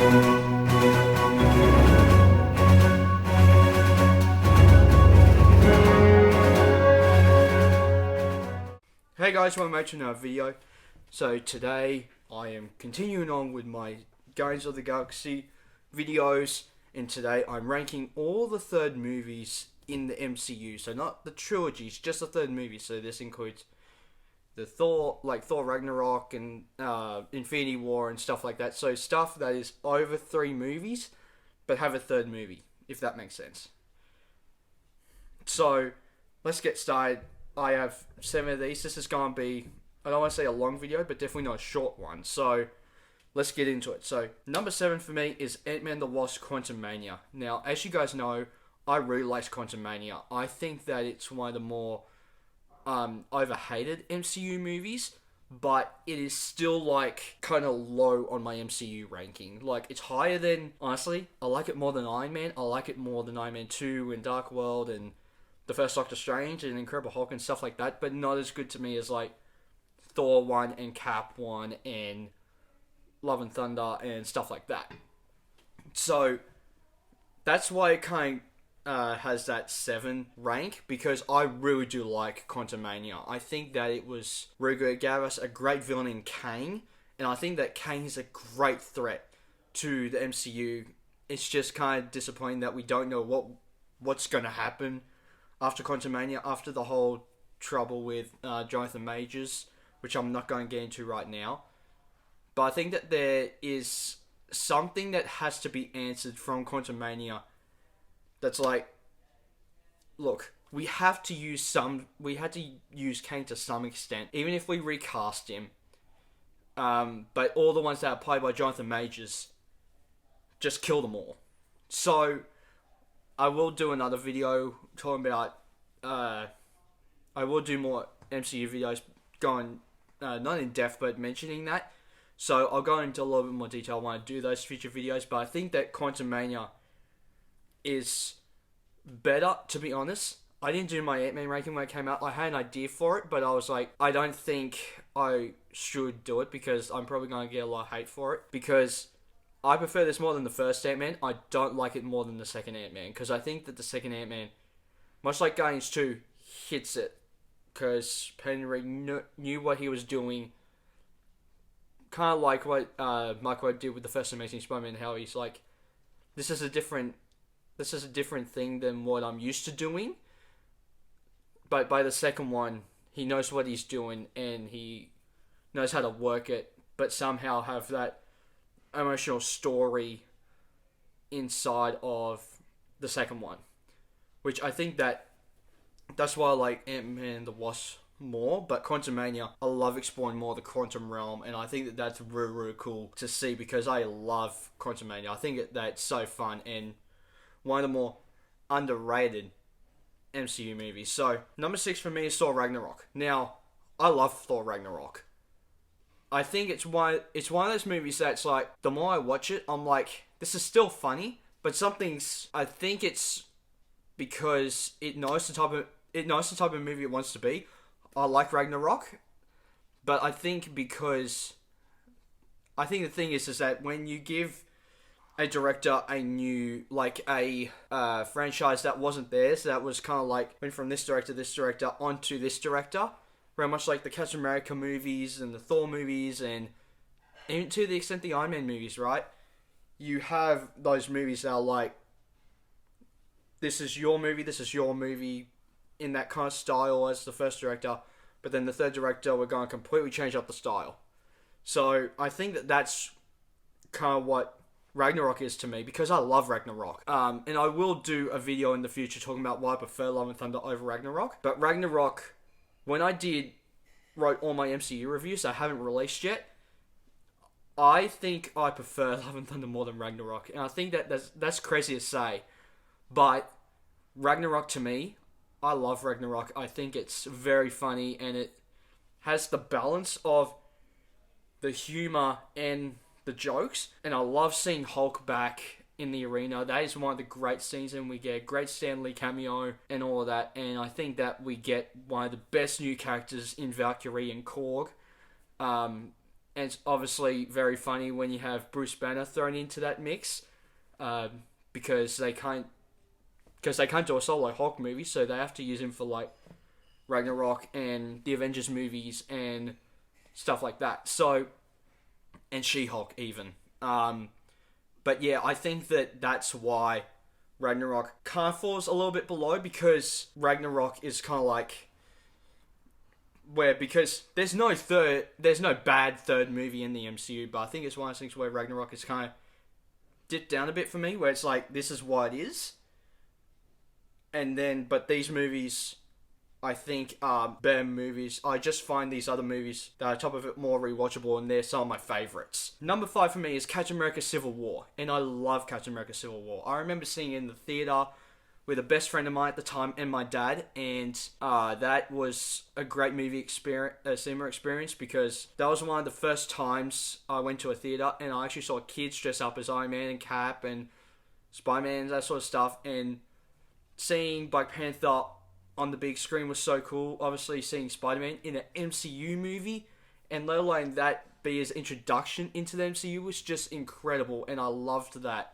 Hey guys, welcome back to another video. So today I am continuing on with my Guardians of the Galaxy videos, and today I'm ranking all the third movies in the MCU. So not the trilogies, just the third movie. So this includes the Thor Ragnarok and Infinity War and stuff like that. So stuff that is over 3 movies, but have a third movie, if that makes sense. So let's get started. I have 7 of these. This is going to be, I don't want to say a long video, but definitely not a short one. So let's get into it. So number 7 for me is AntMan the Wasp: Quantumania. Now, as you guys know, I really like Quantumania. I think that it's one of the more overhated MCU movies, but it is still like kind of low on my MCU ranking. Like, it's higher than, honestly, I like it more than Iron Man. I like it more than Iron Man 2 and Dark World and the first Doctor Strange and Incredible Hulk and stuff like that, but not as good to me as like Thor 1 and Cap 1 and Love and Thunder and stuff like that. So that's why it kind of has that 7 rank, because I really do like Quantumania. I think that it was really good. It gave us a great villain in Kang, and I think that Kang is a great threat to the MCU. It's just kind of disappointing that we don't know what's going to happen after Quantumania, after the whole trouble with Jonathan Majors, which I'm not going to get into right now. But I think that there is something that has to be answered from Quantumania that's like, look, we had to use Kang to some extent, even if we recast him. But all the ones that are played by Jonathan Majors, just kill them all. So I will do another video talking about, I will do more MCU videos going, not in depth, but mentioning that. So I'll go into a little bit more detail when I do those future videos, but I think that Quantumania is better, to be honest. I didn't do my AntMan ranking when it came out. I had an idea for it, but I was like, I don't think I should do it because I'm probably going to get a lot of hate for it, because I prefer this more than the first Ant-Man. I don't like it more than the second Ant-Man, because I think that the second Ant-Man, much like Guardians 2, hits it, because Henry knew what he was doing, kind of like what Mike Wade did with the first Amazing Spider-Man, how he's like, this is a different thing than what I'm used to doing, but by the second one, he knows what he's doing, and he knows how to work it, but somehow have that emotional story inside of the second one, which I think that's why I like Ant-Man the Wasp more. But Quantumania, I love exploring more the quantum realm, and I think that that's really, really cool to see, because I love Quantumania. I think that's so fun and one of the more underrated MCU movies. So number 6 for me is Thor Ragnarok. Now, I love Thor Ragnarok. I think it's one of those movies that's like, the more I watch it, I'm like, this is still funny, but I think it's because it knows the type of movie it wants to be. I like Ragnarok, but I think the thing is that when you give a director a new, like a franchise that wasn't theirs, that was kind of like, went from this director onto this director, very much like the Captain America movies and the Thor movies, and even to the extent the Iron Man movies, right? You have those movies that are like, this is your movie in that kind of style as the first director, but then the third director, we're going to completely change up the style. So I think that that's kind of what Ragnarok is to me, because I love Ragnarok. And I will do a video in the future talking about why I prefer Love and Thunder over Ragnarok. But Ragnarok, when I wrote all my MCU reviews I haven't released yet, I think I prefer Love and Thunder more than Ragnarok. And I think that's crazy to say, but Ragnarok, to me, I love Ragnarok. I think it's very funny, and it has the balance of the humor and the jokes. And I love seeing Hulk back in the arena. That is one of the great scenes, and we get a great Stan Lee cameo and all of that. And I think that we get one of the best new characters in Valkyrie and Korg. And it's obviously very funny when you have Bruce Banner thrown into that mix, because they can't do a solo Hulk movie, so they have to use him for like Ragnarok and the Avengers movies and stuff like that. So, and She-Hulk even. But yeah, I think that's why Ragnarok kind of falls a little bit below, because Ragnarok is kind of like because there's no bad third movie in the MCU, but I think it's one of those things where Ragnarok is kind of dipped down a bit for me, where it's like, this is what it is. And then, but these movies, I think, are better movies. I just find these other movies that are top of it more rewatchable, and they're some of my favourites. Number 5 for me is Captain America Civil War, and I love Captain America Civil War. I remember seeing it in the theatre with a best friend of mine at the time and my dad, and that was a great movie cinema experience, because that was one of the first times I went to a theatre and I actually saw kids dress up as Iron Man and Cap and Spider-Man and that sort of stuff, and seeing Black Panther on the big screen was so cool. Obviously, seeing Spider-Man in an MCU movie, and let alone that be his introduction into the MCU, was just incredible, and I loved that.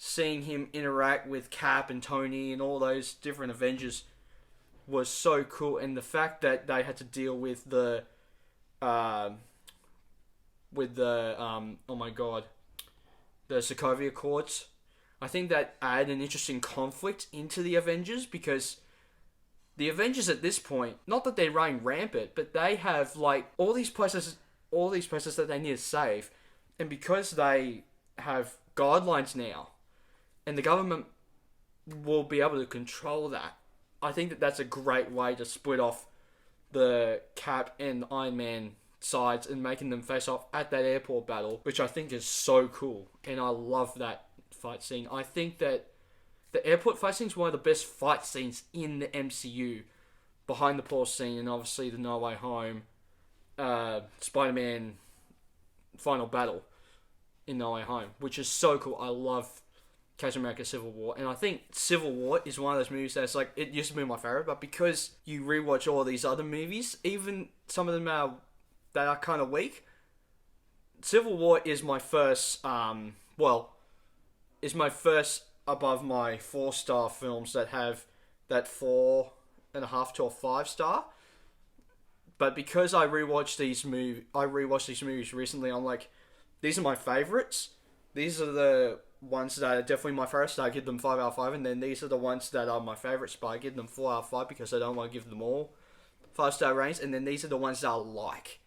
Seeing him interact with Cap and Tony and all those different Avengers was so cool, and the fact that they had to deal with the oh my god, the Sokovia Accords. I think that added an interesting conflict into the Avengers, because the Avengers at this point, not that they're running rampant, but they have like all these places that they need to save, and because they have guidelines now, and the government will be able to control that, I think that that's a great way to split off the Cap and Iron Man sides and making them face off at that airport battle, which I think is so cool, and I love that fight scene. I think that the airport fight scene is one of the best fight scenes in the MCU, behind the pause scene and obviously the No Way Home Spider-Man final battle in No Way Home, which is so cool. I love Captain America Civil War, and I think Civil War is one of those movies that's like, it used to be my favourite, but because you rewatch all these other movies, even some of them that are kind of weak, Civil War is my first, is my first above my 4-star films that have that 4.5 to a 5-star. But because I rewatched these movies recently, I'm like, these are my favourites. These are the ones that are definitely my favourites, so I give them 5 out of 5, and then these are the ones that are my favourites, but I give them 4 out of 5 because I don't want to give them all 5-star ratings, and then these are the ones that I like.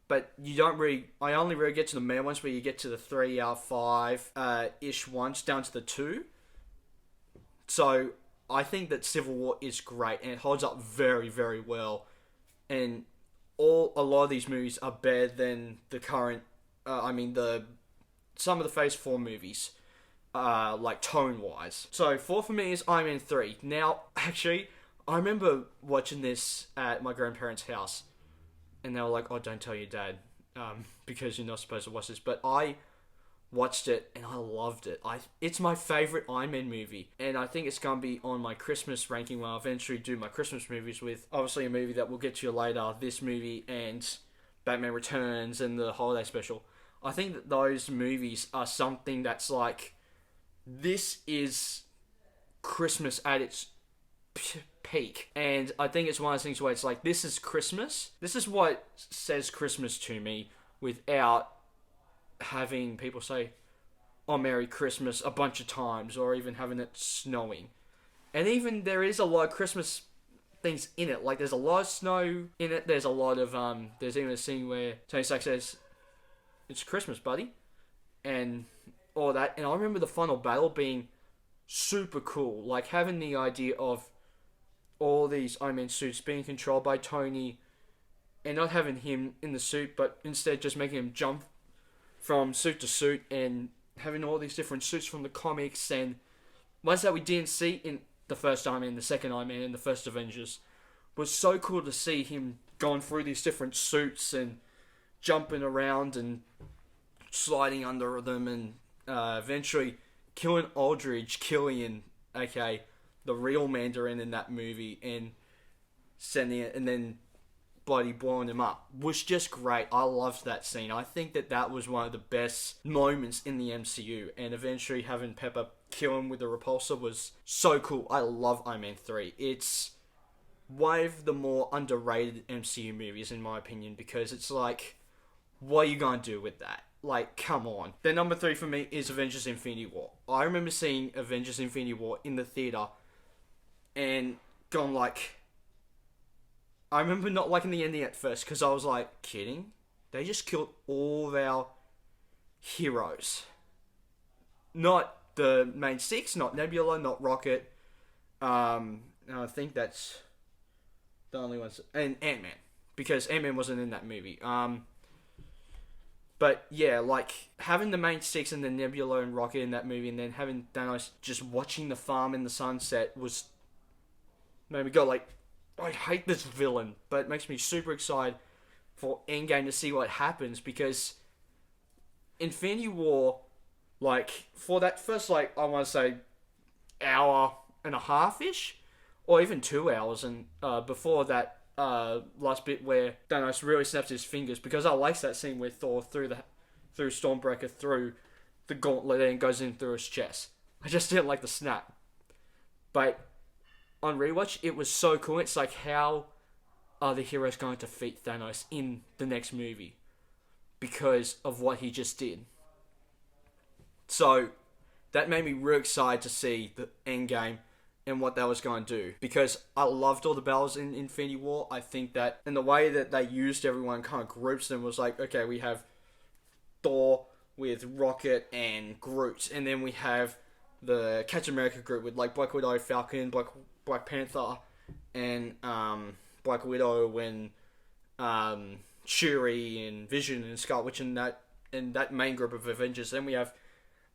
But I only really get to the main ones where you get to the 3 out of 5 ish ones down to the 2. So I think that Civil War is great, and it holds up very, very well. And a lot of these movies are better than the current, some of the Phase 4 movies, like tone-wise. So 4 for me is Iron Man 3. Now, actually, I remember watching this at my grandparents' house, and they were like, oh, don't tell your dad, because you're not supposed to watch this. But I watched it, and I loved it. It's my favourite Iron Man movie, and I think it's going to be on my Christmas ranking when I eventually do my Christmas movies, with obviously a movie that we'll get to later, this movie, and Batman Returns, and the holiday special. I think that those movies are something that's like, this is Christmas at its peak. And I think it's one of those things where it's like, this is Christmas. This is what says Christmas to me, without having people say, oh, Merry Christmas a bunch of times, or even having it snowing. And even there is a lot of Christmas things in it. Like, there's a lot of snow in it. There's a lot of, there's even a scene where Tony Stark says, it's Christmas, buddy, and all that. And I remember the final battle being super cool, like having the idea of all these Iron Man suits being controlled by Tony, and not having him in the suit, but instead just making him jump from suit to suit, and having all these different suits from the comics, and ones that we didn't see in the first Iron Man, the second Iron Man, and the first Avengers. Was so cool to see him going through these different suits and jumping around and sliding under them, and eventually killing Aldrich Killian, aka the real Mandarin in that movie, and sending it, and then bloody blowing him up was just great. I loved that scene. I think that was one of the best moments in the MCU, and eventually having Pepper kill him with the repulsor was so cool. I love Iron Man 3. It's one of the more underrated MCU movies in my opinion, because it's like, what are you gonna do with that? Like, come on. Then number 3 for me is Avengers Infinity War. I remember seeing Avengers Infinity War in the theater and going like, I remember not liking the ending at first because I was like, kidding? They just killed all of our heroes. Not the main 6, not Nebula, not Rocket. I think that's the only ones. And Ant-Man. Because Ant-Man wasn't in that movie. But yeah, like, having the main 6 and then Nebula and Rocket in that movie, and then having Thanos just watching the farm in the sunset made me go like, I hate this villain, but it makes me super excited for Endgame to see what happens, because Infinity War, like, for that first, like, I want to say, hour and a half-ish, or even 2 hours, and before that last bit where Thanos really snaps his fingers, because I like that scene where Thor through Stormbreaker through the gauntlet and goes in through his chest. I just didn't like the snap. But on rewatch, it was so cool. It's like, how are the heroes going to defeat Thanos in the next movie because of what he just did? So that made me real excited to see the Endgame and what that was going to do, because I loved all the battles in Infinity War. I think that, and the way that they used everyone, kind of groups them, was like, okay, we have Thor with Rocket and Groot, and then we have the Captain America group with like Black Widow, Falcon, Black Panther, and Black Widow, and Shuri and Vision and Scarlet Witch, and that main group of Avengers. Then we have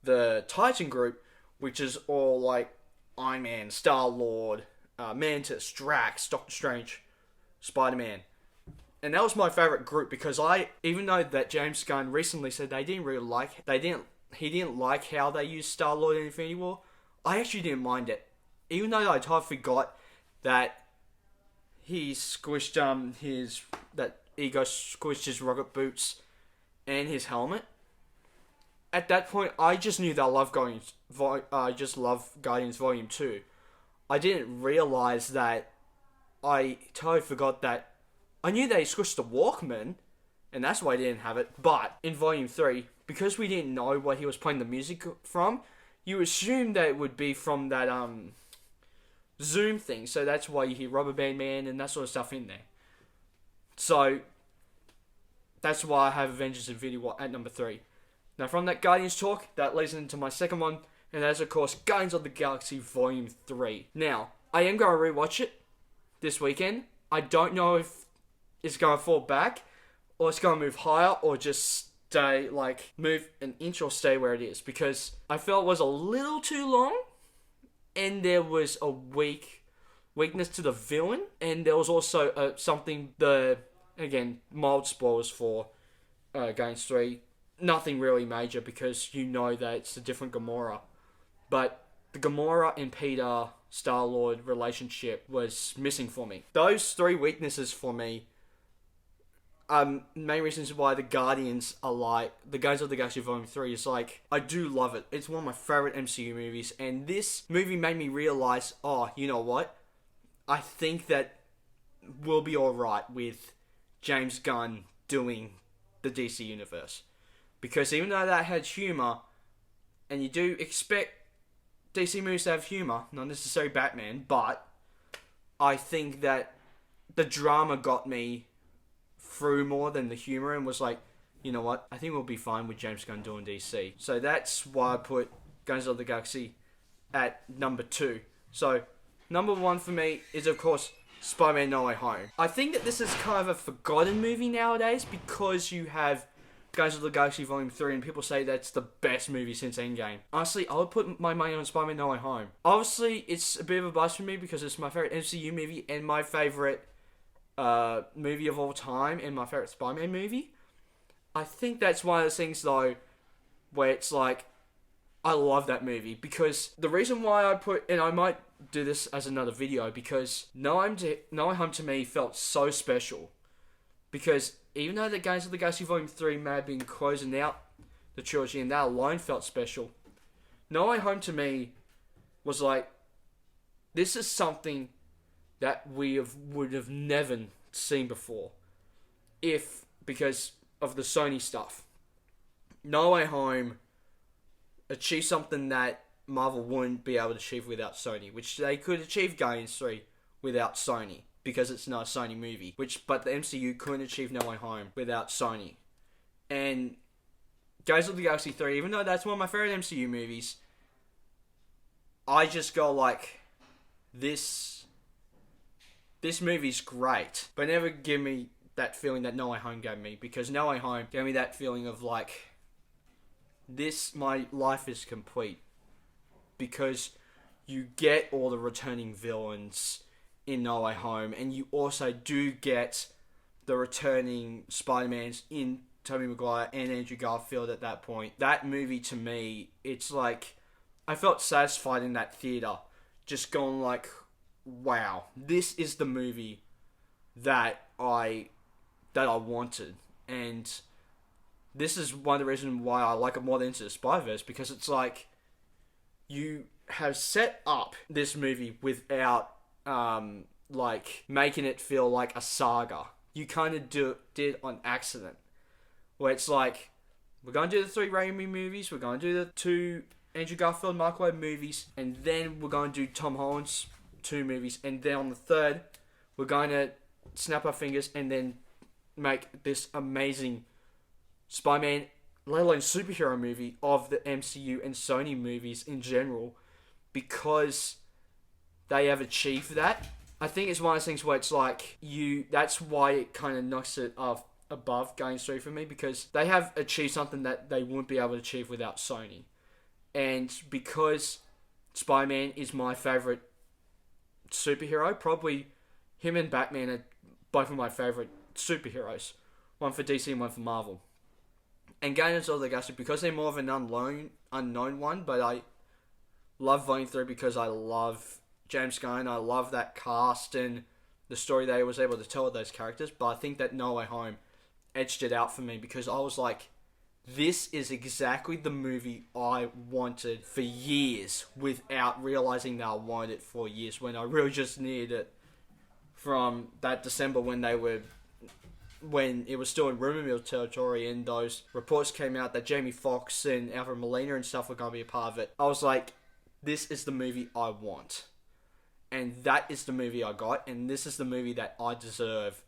the Titan group, which is all like Iron Man, Star-Lord, Mantis, Drax, Doctor Strange, Spider-Man. And that was my favourite group, because even though that James Gunn recently said he didn't like how they used Star-Lord in Infinity War, I actually didn't mind it. Even though I totally forgot that he squished that Ego squished his rocket boots and his helmet. At that point, I just knew that I just love Guardians Volume 2. I didn't realise that I totally forgot that I knew they squished the Walkman, and that's why I didn't have it. But in Volume 3, because we didn't know what he was playing the music from, you assumed that it would be from that Zoom thing. So that's why you hear Rubber Band Man and that sort of stuff in there. So that's why I have Avengers Infinity War at number 3. Now, from that Guardians talk, that leads into my second one, and that's, of course, Guardians of the Galaxy Volume 3. Now, I am going to rewatch it this weekend. I don't know if it's going to fall back, or it's going to move higher, or just stay, like, move an inch or stay where it is, because I felt it was a little too long, and there was a weakness to the villain, and there was also again, mild spoilers for Guardians 3, nothing really major, because you know that it's a different Gamora. But the Gamora and Peter Star-Lord relationship was missing for me. Those 3 weaknesses for me main reasons why the Guardians of the Galaxy Volume 3 is like, I do love it. It's one of my favourite MCU movies, and this movie made me realise, you know what? I think that we'll be alright with James Gunn doing the DC Universe. Because even though that had humour, and you do expect DC movies to have humour, not necessarily Batman, but I think that the drama got me through more than the humour, and was like, you know what, I think we'll be fine with James Gunn doing DC. So that's why I put Guardians of the Galaxy at number 2. So, number 1 for me is, of course, Spider-Man No Way Home. I think that this is kind of a forgotten movie nowadays, because you have Guardians of the Galaxy Volume 3, and people say that's the best movie since Endgame. Honestly, I would put my money on Spider-Man No Way Home. Obviously, it's a bit of a buzz for me, because it's my favourite MCU movie, and my favourite movie of all time, and my favourite Spider-Man movie. I think that's one of those things, though, where it's like, I love that movie, because the reason why and I might do this as another video, because No Way Home to me felt so special. Because even though the Guardians of the Galaxy Volume 3 may have been closing out the trilogy and that alone felt special, No Way Home to me was like, this is something that would have never seen before. Because of the Sony stuff. No Way Home achieved something that Marvel wouldn't be able to achieve without Sony, which they could achieve Guardians 3 without Sony, because it's not a Sony movie. But the MCU couldn't achieve No Way Home without Sony. And Guardians of the Galaxy 3, even though that's one of my favorite MCU movies, I just go like, this movie's great, but never give me that feeling that No Way Home gave me, because No Way Home gave me that feeling of like, my life is complete, because you get all the returning villains in No Way Home, and you also do get the returning Spider-Mans in Tobey Maguire and Andrew Garfield at that point. That movie, to me, it's like, I felt satisfied in that theater, just going like, wow, this is the movie that I wanted. And this is one of the reasons why I like it more than Into the Spider-Verse, because it's like, you have set up this movie without like making it feel like a saga. You kind of did on accident, where it's like, we're going to do the 3 Raimi movies, we're going to do the 2 Andrew Garfield, Mark Waid movies, and then we're going to do Tom Holland's 2 movies, and then on the 3rd, we're going to snap our fingers and then make this amazing Spider-Man, let alone superhero movie of the MCU and Sony movies in general, because they have achieved that. I think it's one of those things where it's like, that's why it kind of knocks it off above Guardians 3 for me, because they have achieved something that they wouldn't be able to achieve without Sony. And because Spider-Man is my favourite superhero, probably him and Batman are both of my favourite superheroes. One for DC and one for Marvel. And Guardians of the Galaxy, because they're more of an unknown one, but I love Volume 3 because I love James Gunn, I love that cast and the story they was able to tell with those characters. But I think that No Way Home edged it out for me, because I was like, this is exactly the movie I wanted for years, without realizing that I wanted it for years, when I really just needed it from that December when it was still in rumor mill territory, and those reports came out that Jamie Foxx and Alfred Molina and stuff were going to be a part of it. I was like, this is the movie I want. And that is the movie I got, and this is the movie that I deserve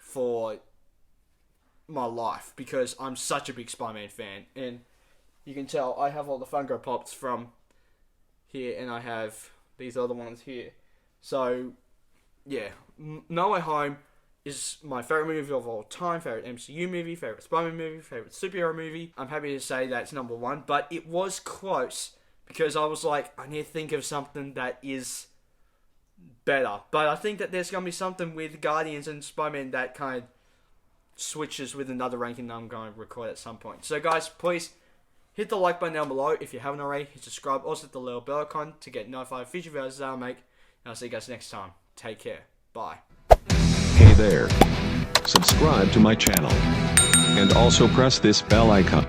for my life, because I'm such a big Spider-Man fan. And you can tell I have all the Funko Pops from here, and I have these other ones here. So, yeah, No Way Home is my favourite movie of all time, favourite MCU movie, favourite Spider-Man movie, favourite superhero movie. I'm happy to say that's number 1, but it was close, because I was like, I need to think of something that is better. But I think that there's going to be something with Guardians and Spider-Man that kind of switches with another ranking that I'm going to record at some point. So guys, please hit the like button down below if you haven't already. Hit subscribe. Also hit the little bell icon to get notified of future videos that I'll make. And I'll see you guys next time. Take care. Bye. Hey there. Subscribe to my channel. And also press this bell icon.